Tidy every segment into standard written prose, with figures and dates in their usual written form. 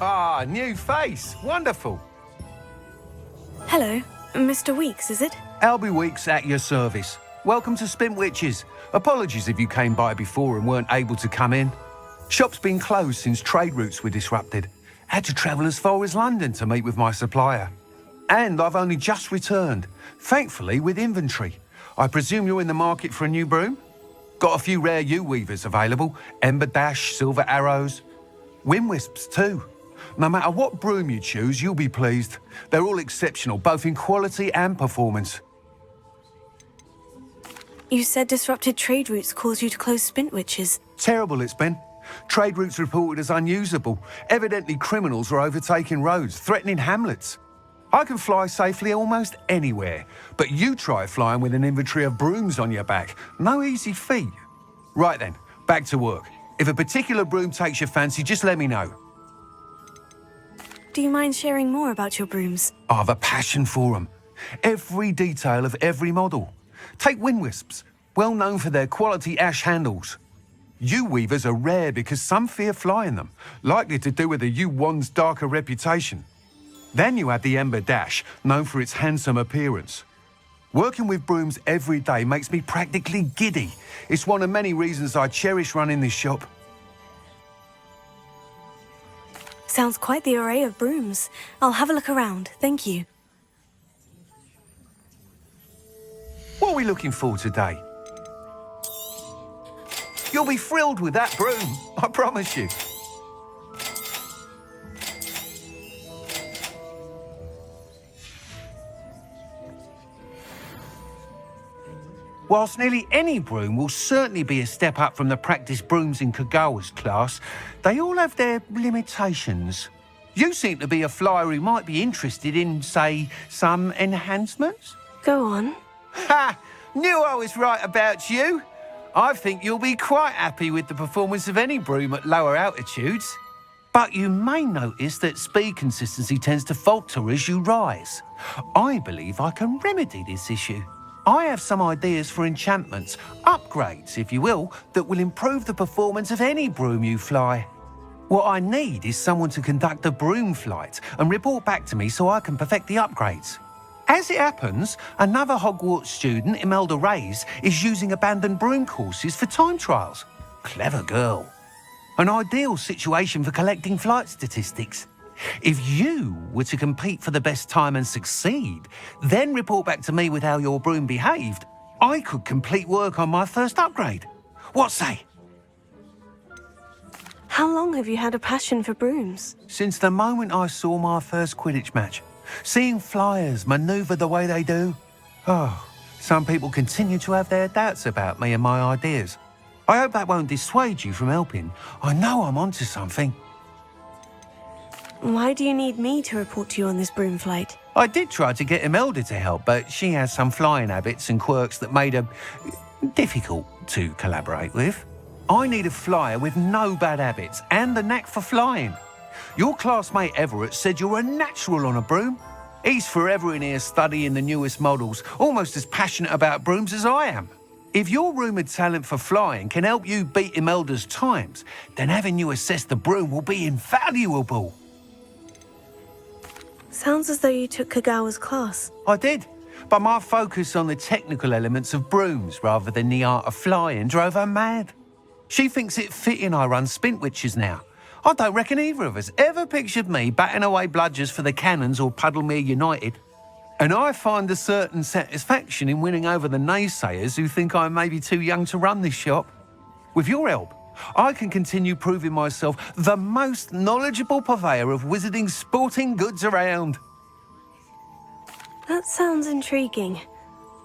Ah, new face. Wonderful. Hello, Mr. Weeks, is it? Albie Weeks at your service. Welcome to Spintwitches. Apologies if you came by before and weren't able to come in. Shop's been closed since trade routes were disrupted. Had to travel as far as London to meet with my supplier. And I've only just returned, thankfully with inventory. I presume you're in the market for a new broom? Got a few rare U-weavers available. Ember Dash, Silver Arrows. Wind Wisps too. No matter what broom you choose, you'll be pleased. They're all exceptional, both in quality and performance. You said disrupted trade routes caused you to close Spintwitches. Terrible it's been. Trade routes reported as unusable. Evidently criminals are overtaking roads, threatening hamlets. I can fly safely almost anywhere, but you try flying with an inventory of brooms on your back. No easy feat. Right then, back to work. If a particular broom takes your fancy, just let me know. Do you mind sharing more about your brooms? I have a passion for them. Every detail of every model. Take Wind Wisps, well known for their quality ash handles. U-weavers are rare because some fear flying them, likely to do with the U-wand's darker reputation. Then you have the Ember Dash, known for its handsome appearance. Working with brooms every day makes me practically giddy. It's one of many reasons I cherish running this shop. Sounds quite the array of brooms. I'll have a look around, thank you. What are we looking for today? You'll be thrilled with that broom, I promise you. Whilst nearly any broom will certainly be a step up from the practice brooms in Kagawa's class, they all have their limitations. You seem to be a flyer who might be interested in, say, some enhancements? Go on. Ha! Knew I was right about you. I think you'll be quite happy with the performance of any broom at lower altitudes. But you may notice that speed consistency tends to falter as you rise. I believe I can remedy this issue. I have some ideas for enchantments, upgrades, if you will, that will improve the performance of any broom you fly. What I need is someone to conduct a broom flight and report back to me so I can perfect the upgrades. As it happens, another Hogwarts student, Imelda Reyes, is using abandoned broom courses for time trials. Clever girl. An ideal situation for collecting flight statistics. If you were to compete for the best time and succeed, then report back to me with how your broom behaved, I could complete work on my first upgrade. What say? How long have you had a passion for brooms? Since the moment I saw my first Quidditch match. Seeing flyers manoeuvre the way they do. Oh, some people continue to have their doubts about me and my ideas. I hope that won't dissuade you from helping. I know I'm onto something. Why do you need me to report to you on this broom flight? I did try to get Imelda to help, but she has some flying habits and quirks that made her difficult to collaborate with. I need a flyer with no bad habits and the knack for flying. Your classmate Everett said you're a natural on a broom. He's forever in here studying the newest models, almost as passionate about brooms as I am. If your rumoured talent for flying can help you beat Imelda's times, then having you assess the broom will be invaluable. Sounds as though you took Kagawa's class. I did, but my focus on the technical elements of brooms rather than the art of flying drove her mad. She thinks it fitting I run Spintwitches now. I don't reckon either of us ever pictured me batting away bludgers for the Cannons or Puddlemere United. And I find a certain satisfaction in winning over the naysayers who think I may be too young to run this shop. With your help, I can continue proving myself the most knowledgeable purveyor of wizarding sporting goods around. That sounds intriguing.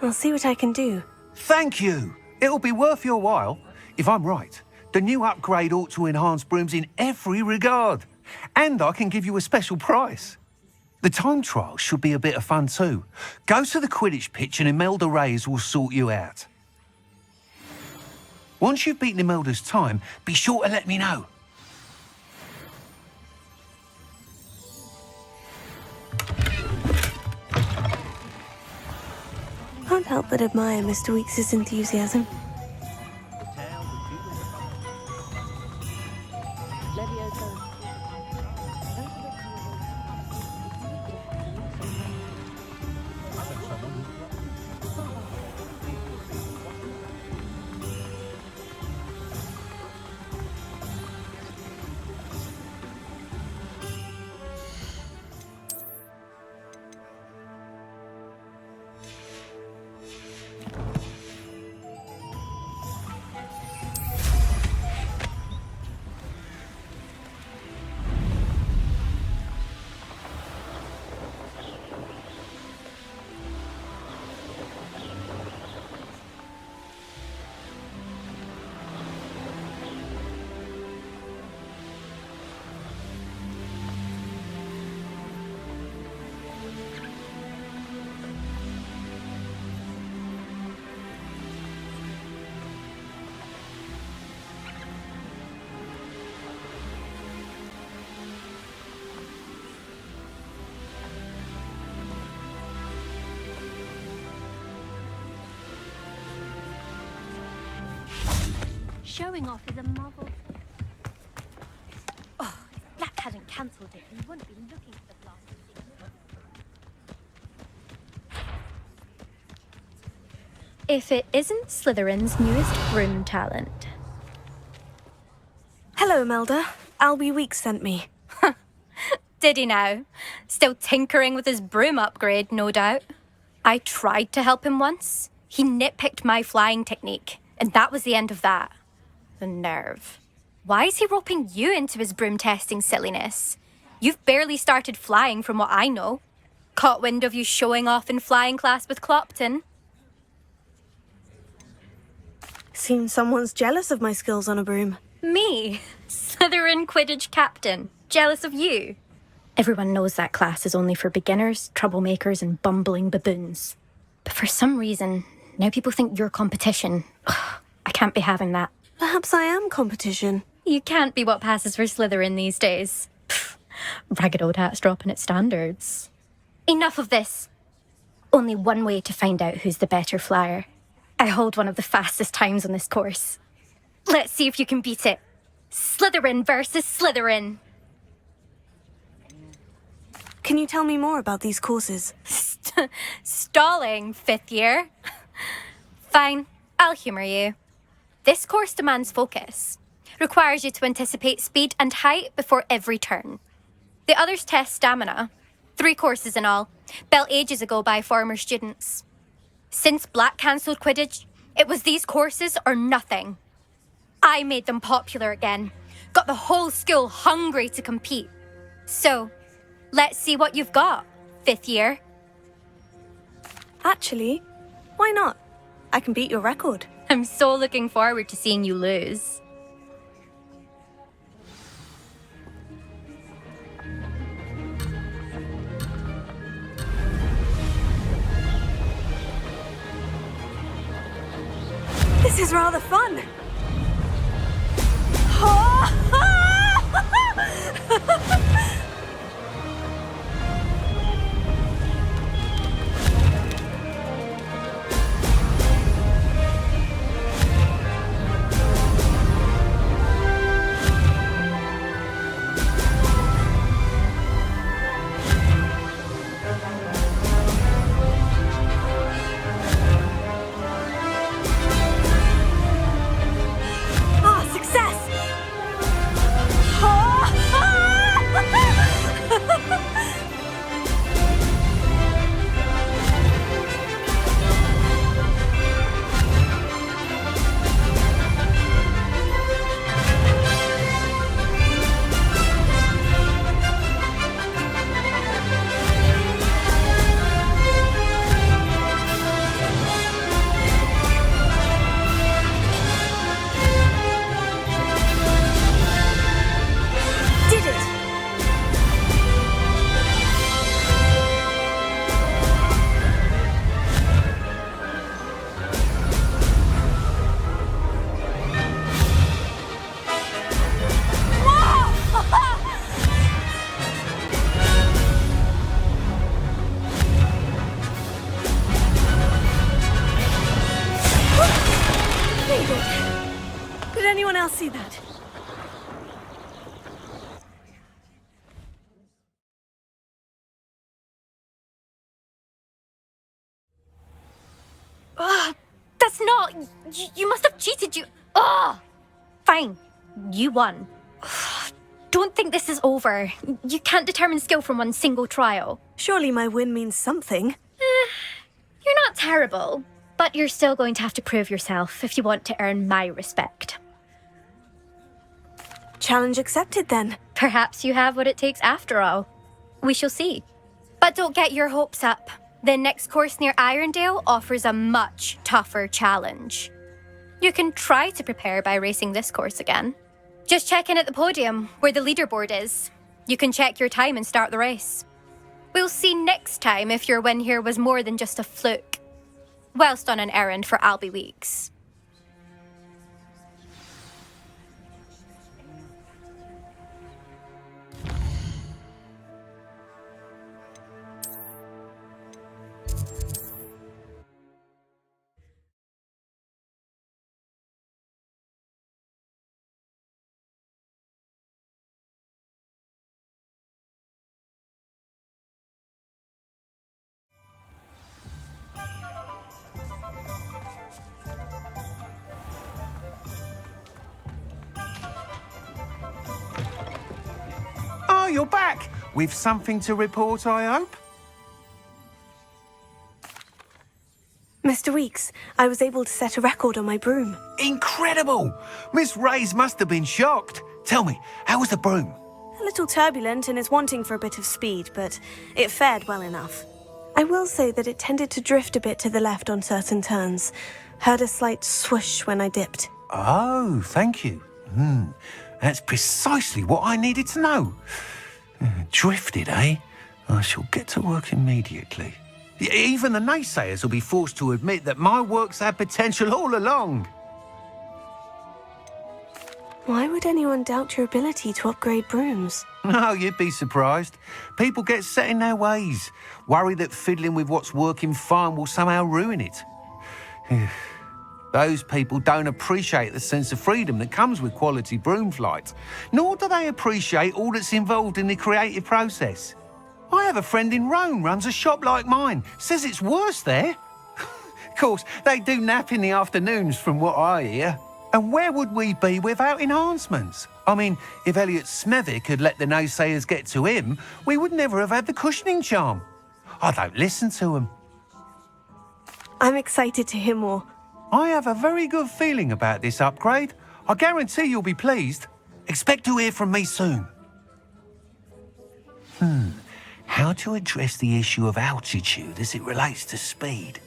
I'll see what I can do. Thank you. It'll be worth your while. If I'm right, the new upgrade ought to enhance brooms in every regard. And I can give you a special price. The time trial should be a bit of fun too. Go to the Quidditch pitch and Imelda Reyes will sort you out. Once you've beaten Imelda's time, be sure to let me know. Can't help but admire Mr. Weeks' enthusiasm. Showing off is a marvel. Oh, if Black hadn't cancelled it, we wouldn't be looking for the blasted thing. If it isn't Slytherin's newest broom talent. Hello, Melda. Albie Weeks sent me. Did he now? Still tinkering with his broom upgrade, no doubt. I tried to help him once. He nitpicked my flying technique, and that was the end of that. The nerve. Why is he roping you into his broom testing silliness? You've barely started flying from what I know. Caught wind of you showing off in flying class with Clopton. Seems someone's jealous of my skills on a broom. Me? Slytherin Quidditch captain. Jealous of you? Everyone knows that class is only for beginners, troublemakers, and bumbling baboons. But for some reason, now people think you're competition. Ugh, I can't be having that. Perhaps I am competition. You can't be what passes for Slytherin these days. Pfft, ragged old hat's dropping its standards. Enough of this. Only one way to find out who's the better flyer. I hold one of the fastest times on this course. Let's see if you can beat it. Slytherin versus Slytherin. Can you tell me more about these courses? Stalling, 5th year? Fine, I'll humour you. This course demands focus. Requires you to anticipate speed and height before every turn. The others test stamina. 3 courses in all, built ages ago by former students. Since Black cancelled Quidditch, it was these courses or nothing. I made them popular again. Got the whole school hungry to compete. So, let's see what you've got, 5th year. Actually, why not? I can beat your record. I'm so looking forward to seeing you lose. This is rather fun. Did anyone else see that? That's not... You must have cheated, you... Fine. You won. Don't think this is over. You can't determine skill from one single trial. Surely my win means something. You're not terrible, but you're still going to have to prove yourself if you want to earn my respect. Challenge accepted then. Perhaps you have what it takes after all. We shall see. But don't get your hopes up. The next course near Irondale offers a much tougher challenge. You can try to prepare by racing this course again. Just check in at the podium, where the leaderboard is. You can check your time and start the race. We'll see next time if your win here was more than just a fluke. Whilst on an errand for Albie Weeks. you're back. With something to report, I hope? Mr. Weeks, I was able to set a record on my broom. Incredible! Miss Reyes must have been shocked. Tell me, how was the broom? A little turbulent and is wanting for a bit of speed, but it fared well enough. I will say that it tended to drift a bit to the left on certain turns. Heard a slight swoosh when I dipped. Oh, thank you. That's precisely what I needed to know. Drifted, eh? I shall get to work immediately. Even the naysayers will be forced to admit that my work's had potential all along. Why would anyone doubt your ability to upgrade brooms? No, you'd be surprised. People get set in their ways, worry that fiddling with what's working fine will somehow ruin it. Those people don't appreciate the sense of freedom that comes with quality broom flight, nor do they appreciate all that's involved in the creative process. I have a friend in Rome runs a shop like mine, says it's worse there. Of course, they do nap in the afternoons from what I hear. And where would we be without enhancements? I mean, if Elliot Smethwick had let the naysayers get to him, we would never have had the cushioning charm. I don't listen to them. I'm excited to hear more. I have a very good feeling about this upgrade. I guarantee you'll be pleased. Expect to hear from me soon. How to address the issue of altitude as it relates to speed?